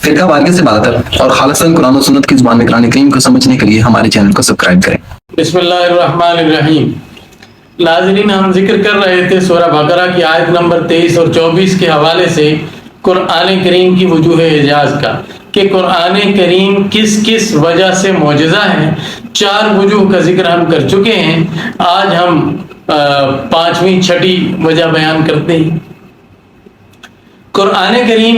فرقہ واریت سے بالاتر اور خالصاً قرآن و سنت کی زبان میں قرآن کریم کو سمجھنے کے لیے ہمارے چینل کو سبسکرائب کریں۔ بسم اللہ الرحمن الرحیم۔ ناظرین، ہم ذکر کر رہے تھے سورہ بقرہ کی آیت نمبر 23 اور 24 کے حوالے سے قرآن کریم کی وجوہ اعجاز کا، کہ قرآن کریم کس کس وجہ سے معجزہ ہے۔ 4 وجوہ کا ذکر ہم کر چکے ہیں، آج ہم 5ویں 6ٹھی وجہ بیان کرتے ہیں۔ قرآن کریم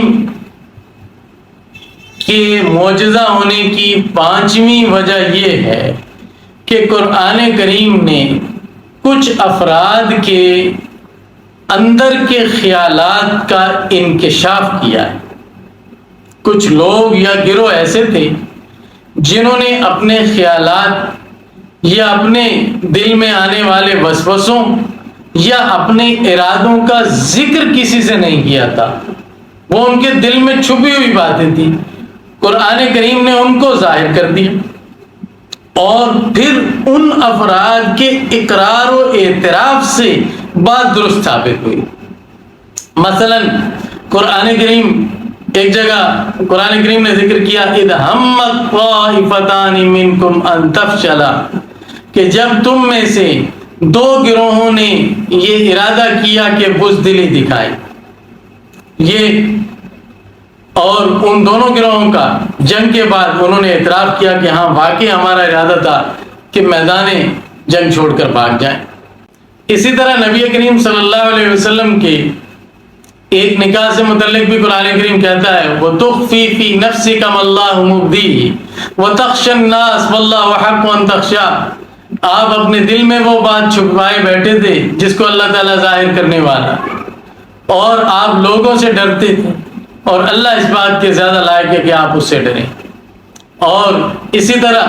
کے معجزہ ہونے کی 5ویں وجہ یہ ہے کہ قرآن کریم نے کچھ افراد کے اندر کے خیالات کا انکشاف کیا ہے۔ کچھ لوگ یا گروہ ایسے تھے جنہوں نے اپنے خیالات یا اپنے دل میں آنے والے وسوسوں یا اپنے ارادوں کا ذکر کسی سے نہیں کیا تھا، وہ ان کے دل میں چھپی ہوئی باتیں تھیں، قرآن کریم نے ان کو ظاہر کر دیا، اور پھر ان افراد کے اقرار و اعتراف سے بات درست ثابت ہوئی۔ مثلا قرآن کریم ایک جگہ قرآن کریم نے ذکر کیا اذ ہمت طائفتان منکم ان تفشلا، کہ جب تم میں سے 2 گروہوں نے یہ ارادہ کیا کہ بزدلی دکھائے، یہ اور ان دونوں گروہوں کا جنگ کے بعد انہوں نے اعتراف کیا کہ ہاں واقعی ہمارا ارادہ تھا کہ میدان جنگ چھوڑ کر بھاگ جائیں۔ اسی طرح نبی کریم صلی اللہ علیہ وسلم کے ایک نکاح سے متعلق بھی قرآن کریم کہتا ہے وَتُخْفِي فِي نَفْسِكَ مَا اللَّهُ مُبْدِيهِ وَتَخْشَى النَّاسَ وَاللَّهُ أَحَقُّ أَن تَخْشَاهُ۔ آپ اپنے دل میں وہ بات چھپائے بیٹھے تھے جس کو اللہ تعالیٰ ظاہر کرنے والا، اور آپ لوگوں سے ڈرتے تھے، اور اللہ اس بات کے زیادہ لائق ہے کہ آپ اس سے ڈریں۔ اور اسی طرح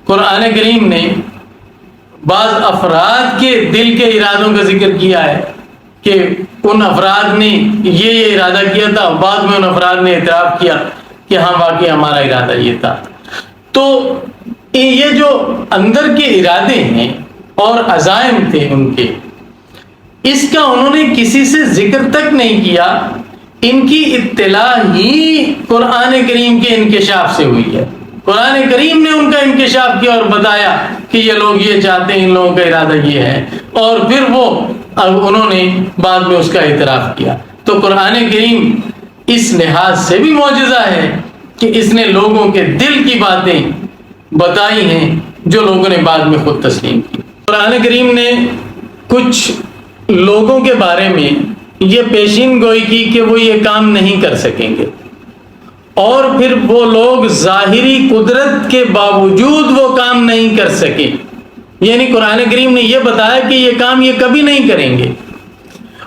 قرآن کریم نے بعض افراد کے دل کے ارادوں کا ذکر کیا ہے کہ ان افراد نے یہ ارادہ کیا تھا، اور بعد میں ان افراد نے اعتراف کیا کہ ہاں واقعی ہمارا ارادہ یہ تھا۔ تو یہ جو اندر کے ارادے ہیں اور عزائم تھے ان کے، اس کا انہوں نے کسی سے ذکر تک نہیں کیا، ان کی اطلاع ہی قرآن کریم کے انکشاف سے ہوئی ہے۔ قرآن کریم نے ان کا انکشاف کیا اور بتایا کہ یہ لوگ یہ چاہتے ہیں، ان لوگوں کا ارادہ یہ ہے، اور پھر وہ انہوں نے بعد میں اس کا اعتراف کیا۔ تو قرآن کریم اس لحاظ سے بھی معجزہ ہے کہ اس نے لوگوں کے دل کی باتیں بتائی ہیں جو لوگوں نے بعد میں خود تسلیم کی۔ قرآن کریم نے کچھ لوگوں کے بارے میں یہ پیشین گوئی کی کہ وہ یہ کام نہیں کر سکیں گے، اور پھر وہ لوگ ظاہری قدرت کے باوجود وہ کام نہیں کر سکے، یعنی قرآن کریم نے یہ بتایا کہ یہ کام یہ کبھی نہیں کریں گے،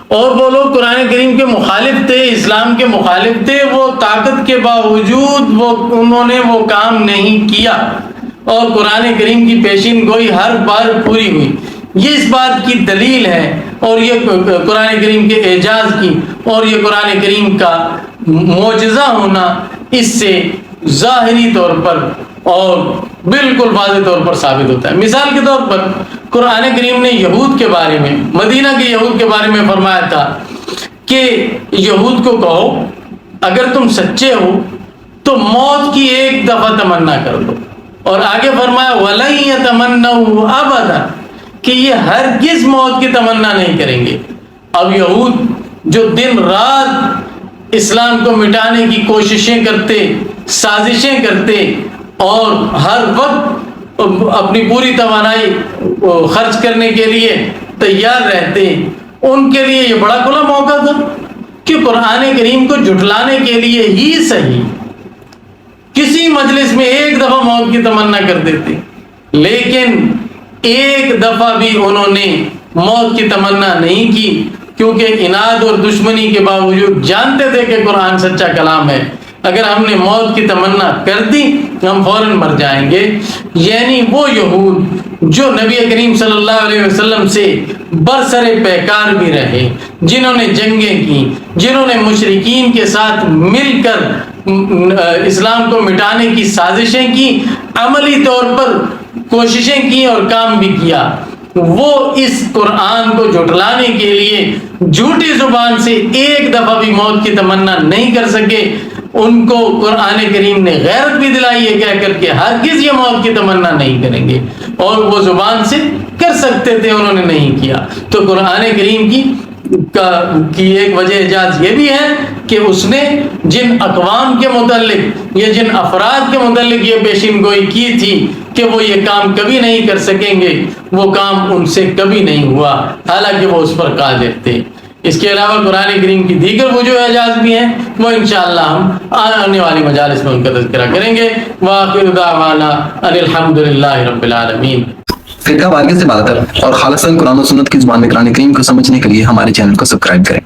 اور وہ لوگ قرآن کریم کے مخالف تھے، اسلام کے مخالف تھے، وہ طاقت کے باوجود انہوں نے وہ کام نہیں کیا، اور قرآن کریم کی پیشین گوئی ہر بار پوری ہوئی۔ یہ اس بات کی دلیل ہے، اور یہ قرآن کریم کے اعجاز کی اور یہ قرآن کریم کا معجزہ ہونا اس سے ظاہری طور پر اور بالکل واضح طور پر ثابت ہوتا ہے۔ مثال کے طور پر قرآن کریم نے یہود کے بارے میں، مدینہ کے یہود کے بارے میں فرمایا تھا کہ یہود کو کہو اگر تم سچے ہو تو موت کی ایک دفعہ تمنا کر دو، اور آگے فرمایا وَلَن يَتَمَنَّوْهُ أَبَدًا، کہ یہ ہرگز موت کی تمنا نہیں کریں گے۔ اب یہود جو دن رات اسلام کو مٹانے کی کوششیں کرتے، سازشیں کرتے، اور ہر وقت اپنی پوری توانائی خرچ کرنے کے لیے تیار رہتے، ان کے لیے یہ بڑا کھلا موقع تھا کہ قرآن کریم کو جھٹلانے کے لیے ہی صحیح کسی مجلس میں ایک دفعہ موت کی تمنا کر دیتے، لیکن ایک دفعہ بھی انہوں نے موت کی تمنا نہیں کی، کیونکہ اناد اور دشمنی کے باوجود جانتے تھے کہ قرآن سچا کلام ہے، اگر ہم نے موت کی تمنا کر دی ہم فوراً مر جائیں گے۔ یعنی وہ یہود جو نبی کریم صلی اللہ علیہ وسلم سے برسر پیکار بھی رہے، جنہوں نے جنگیں کی، جنہوں نے مشرکین کے ساتھ مل کر اسلام کو مٹانے کی سازشیں کی، عملی طور پر کوششیں کی اور کام بھی کیا، وہ اس قرآن کو جھٹلانے کے لیے جھوٹی زبان سے ایک دفعہ بھی موت کی تمنا نہیں کر سکے۔ ان کو قرآن کریم نے غیرت بھی دلائی ہے کہہ کر کے ہرگز یہ موت کی تمنا نہیں کریں گے، اور وہ زبان سے کر سکتے تھے انہوں نے نہیں کیا۔ تو قرآن کریم کی ایک وجہ اعجاز یہ بھی ہے کہ اس نے جن اقوام کے متعلق یا جن افراد کے متعلق یہ پیشین گوئی کی تھی کہ وہ یہ کام کبھی نہیں کر سکیں گے، وہ کام ان سے کبھی نہیں ہوا، حالانکہ وہ اس پر قادر تھے۔ اس کے علاوہ قرآن کریم کی دیگر وجوہ اعجاز بھی ہیں، وہ انشاءاللہ ہم آنے والی مجالس میں ان کا تذکرہ کریں گے۔ وآخر دعوانا ان الحمدللہ رب العالمین۔ فرقہ واریت سے بات اور خالصاً قرآن و سنت کی زبان میں قرآن کریم کو سمجھنے کے لیے ہمارے چینل کو سبسکرائب کریں۔